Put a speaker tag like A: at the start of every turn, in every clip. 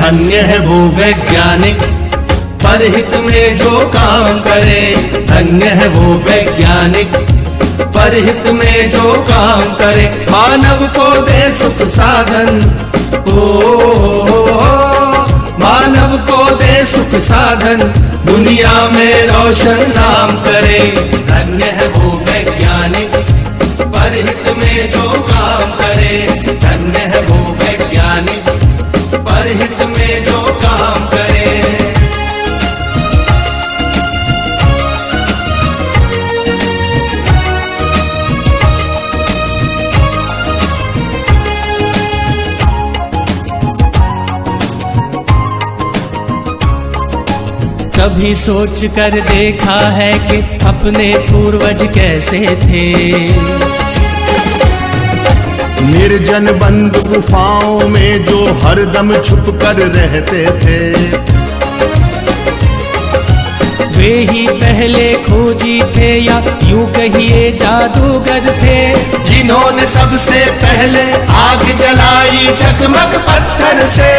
A: धन्य है वो वैज्ञानिक परहित में जो काम करे। धन्य है वो वैज्ञानिक परहित में जो काम करे। मानव को दे सुख साधन, मानव को दे सुख साधन, दुनिया में रोशन नाम करे। धन्य है वो वैज्ञानिक परहित में जो काम करे। धन्य है वो वैज्ञानिक परहित में जो काम करे। कभी सोच कर देखा है कि अपने पूर्वज कैसे थे।
B: निर्जन बंद गुफाओं में जो हरदम छुप कर रहते थे।
A: वे ही पहले खोजी थे या यूं कहिए जादूगर थे, जिन्होंने सबसे पहले आग जलाई चकमक पत्थर से।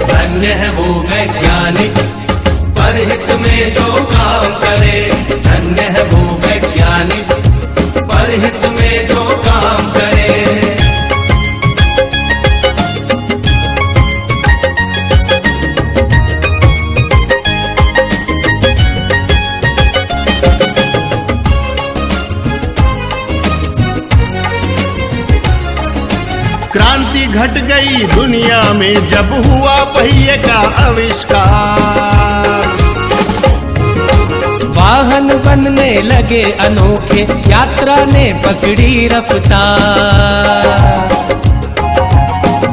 A: धन्य है वो वैज्ञानिक परहित में जो काम करे। धन्य है वो वैज्ञानिक परहित में जो काम करे।
B: क्रांति घट गई दुनिया में जब हुआ पहिए का आविष्कार।
A: वाहन बनने लगे अनोखे, यात्रा ने पकड़ी रफ्तार।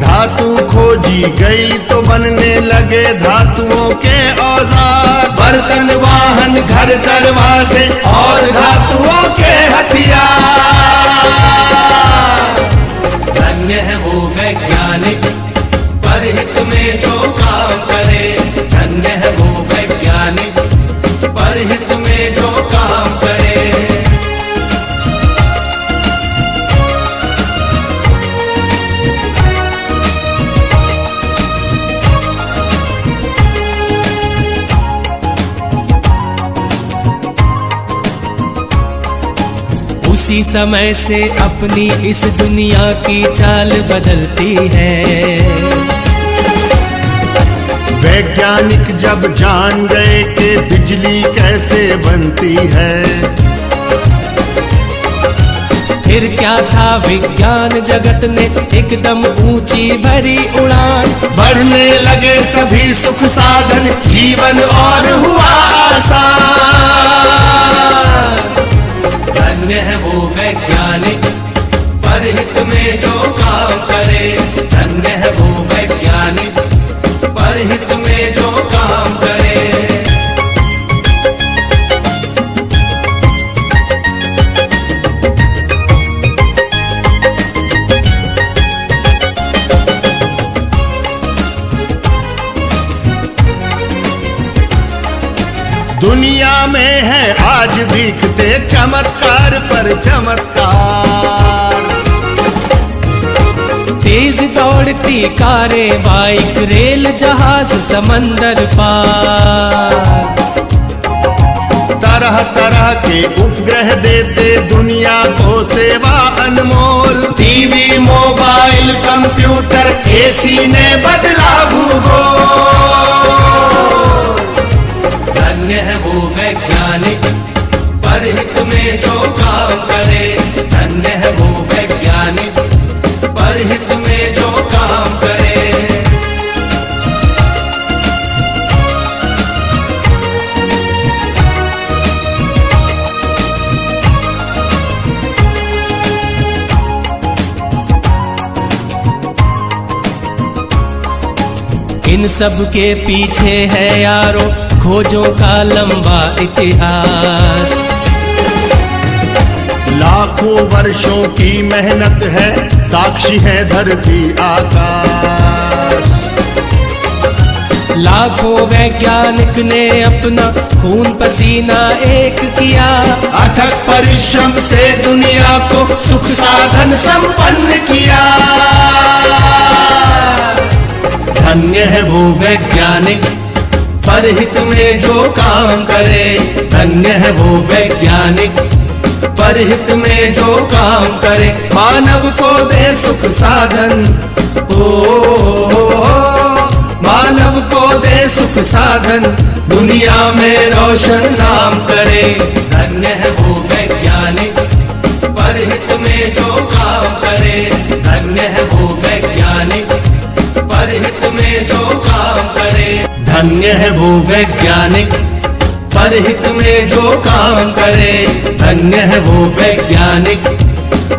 B: धातु खोजी गई तो बनने लगे धातुओं के औजार।
A: बर्तन वाहन घर दरवाजे और धातुओं के हथियार। धन्य है वो वैज्ञानिक परहित में जो काम करे। धन्य है वो वैज्ञानिक परहित में जो काम करे। उसी समय से अपनी इस दुनिया की चाल बदलती है।
B: वैज्ञानिक जब जान गए कि बिजली कैसे बनती है।
A: फिर क्या था विज्ञान जगत ने एकदम ऊंची भरी उड़ान। बढ़ने लगे सभी सुख साधन, जीवन और हुआ आसान। धन्य है वो वैज्ञानिक परहित में जो काम करे। धन्य है वो वैज्ञानिक परहित में जो काम करे।
B: दुनिया में है आज दिखते चमत्कार पर चमत्कार।
A: तेज दौड़ती कारें, बाइक, रेल, जहाज, समंदर पार।
B: तरह तरह के उपग्रह देते दुनिया को सेवा अनमोल।
A: टीवी, मोबाइल, कंप्यूटर, एसी ने बदला भूगोल। धन्य है वो वैज्ञानिक परहित में जो काम करे। धन्य है वो वैज्ञानिक परहित में जो काम करे। इन सब के पीछे है यारो खोजों का लंबा इतिहास।
B: लाखों वर्षों की मेहनत है, साक्षी है धरती आकाश।
A: लाखों वैज्ञानिक ने अपना खून पसीना एक किया। अथक परिश्रम से दुनिया को सुख साधन संपन्न किया। धन्य है वो वैज्ञानिक परहित में जो काम करे। धन्य है वो वैज्ञानिक परहित में जो काम करे। मानव को दे सुख साधन, ओ मानव को दे सुख साधन, दुनिया में रोशन नाम करे। धन्य है वो वैज्ञानिक परहित में जो काम करे। धन्य है वो वैज्ञानिक परहित में जो काम करे। धन्य है वो वैज्ञानिक परहित में जो काम करे। धन्य है वो वैज्ञानिक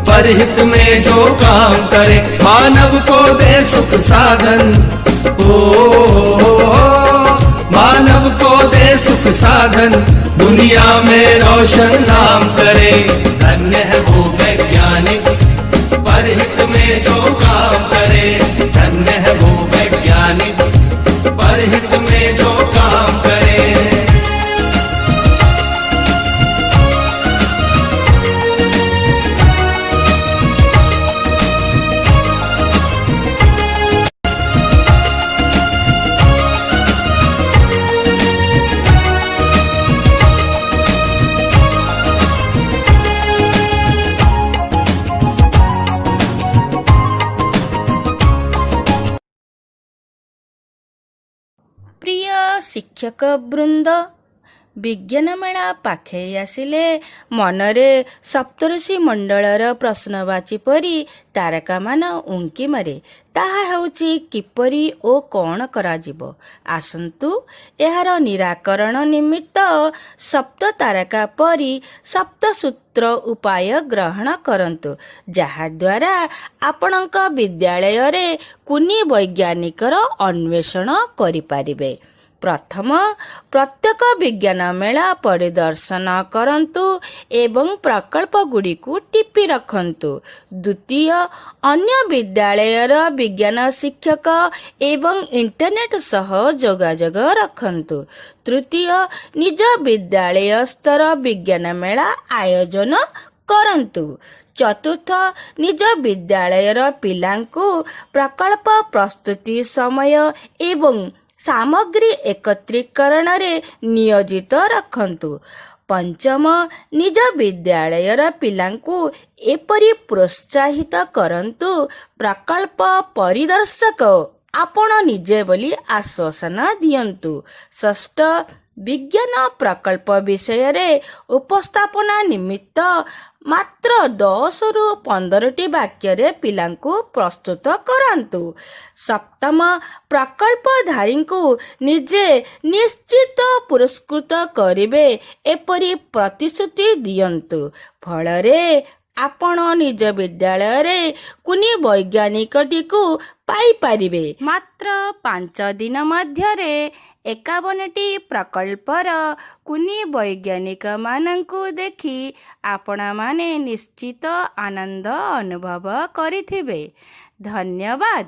A: परहित में जो काम करे। मानव को दे सुख साधन, ओ मानव को दे सुख साधन, दुनिया में रोशन नाम करे। धन्य है वो वैज्ञानिक परहित में जो काम करे। धन्य है वो वैज्ञानिक परहित में जो काम करे।
C: ପ୍ରିୟ ଶିକ୍ଷକ ବୃନ୍ଦ, ବିଜ୍ଞାନ ମେଳା ପାଖେଇ ଆସିଲେ ମନରେ ସପ୍ତର୍ଷି ମଣ୍ଡଳର ପ୍ରଶ୍ନବାଚୀ ପରି ତାରକାମାନ ଉଙ୍କି ମାରେ। ତାହା ହେଉଛି କିପରି ଓ କ'ଣ କରାଯିବ। ଆସନ୍ତୁ ଏହାର ନିରାକରଣ ନିମିତ୍ତ ସପ୍ତ ତାରକା ପରି ସପ୍ତସୂତ୍ର ଉପାୟ ଗ୍ରହଣ କରନ୍ତୁ, ଯାହାଦ୍ୱାରା ଆପଣଙ୍କ ବିଦ୍ୟାଳୟରେ କୁନି ବୈଜ୍ଞାନିକର ଅନ୍ୱେଷଣ କରିପାରିବେ। ପ୍ରଥମ, ପ୍ରତ୍ୟେକ ବିଜ୍ଞାନ ମେଳା ପରିଦର୍ଶନ କରନ୍ତୁ ଏବଂ ପ୍ରକଳ୍ପଗୁଡ଼ିକୁ ଟିପି ରଖନ୍ତୁ। ଦ୍ୱିତୀୟ, ଅନ୍ୟ ବିଦ୍ୟାଳୟର ବିଜ୍ଞାନ ଶିକ୍ଷକ ଏବଂ ଇଣ୍ଟରନେଟ୍ ସହ ଯୋଗାଯୋଗ ରଖନ୍ତୁ। ତୃତୀୟ, ନିଜ ବିଦ୍ୟାଳୟ ସ୍ତର ବିଜ୍ଞାନ ମେଳା ଆୟୋଜନ କରନ୍ତୁ। ଚତୁର୍ଥ, ନିଜ ବିଦ୍ୟାଳୟର ପିଲାଙ୍କୁ ପ୍ରକଳ୍ପ ପ୍ରସ୍ତୁତି ସମୟ ଏବଂ ସାମଗ୍ରୀ ଏକତ୍ରୀକରଣରେ ନିୟୋଜିତ ରଖନ୍ତୁ। ପଞ୍ଚମ, ନିଜ ବିଦ୍ୟାଳୟର ପିଲାଙ୍କୁ ଏପରି ପ୍ରୋତ୍ସାହିତ କରନ୍ତୁ, ପ୍ରକଳ୍ପ ପରିଦର୍ଶକ ଆପଣ ନିଜେ ବୋଲି ଆଶ୍ୱାସନା ଦିଅନ୍ତୁ। ଷଷ୍ଠ, ବିଜ୍ଞାନ ପ୍ରକଳ୍ପ ବିଷୟରେ ଉପସ୍ଥାପନା ନିମିତ୍ତ ମାତ୍ର 10ରୁ 15ଟି ବାକ୍ୟରେ ପିଲାଙ୍କୁ ପ୍ରସ୍ତୁତ କରାନ୍ତୁ। ସପ୍ତମ, ପ୍ରକଳ୍ପଧାରୀଙ୍କୁ ନିଜେ ନିଶ୍ଚିତ ପୁରସ୍କୃତ କରିବେ ଏପରି ପ୍ରତିଶ୍ରୁତି ଦିଅନ୍ତୁ। ଫଳରେ ଆପଣ ନିଜ ବିଦ୍ୟାଳୟରେ କୁନି ବୈଜ୍ଞାନିକଟିକୁ ପାଇପାରିବେ। ମାତ୍ର 5 ଦିନ ମଧ୍ୟରେ 51ଟି ପ୍ରକଳ୍ପର କୁନି ବୈଜ୍ଞାନିକମାନଙ୍କୁ ଦେଖି ଆପଣମାନେ ନିଶ୍ଚିତ ଆନନ୍ଦ ଅନୁଭବ କରିଥିବେ। ଧନ୍ୟବାଦ।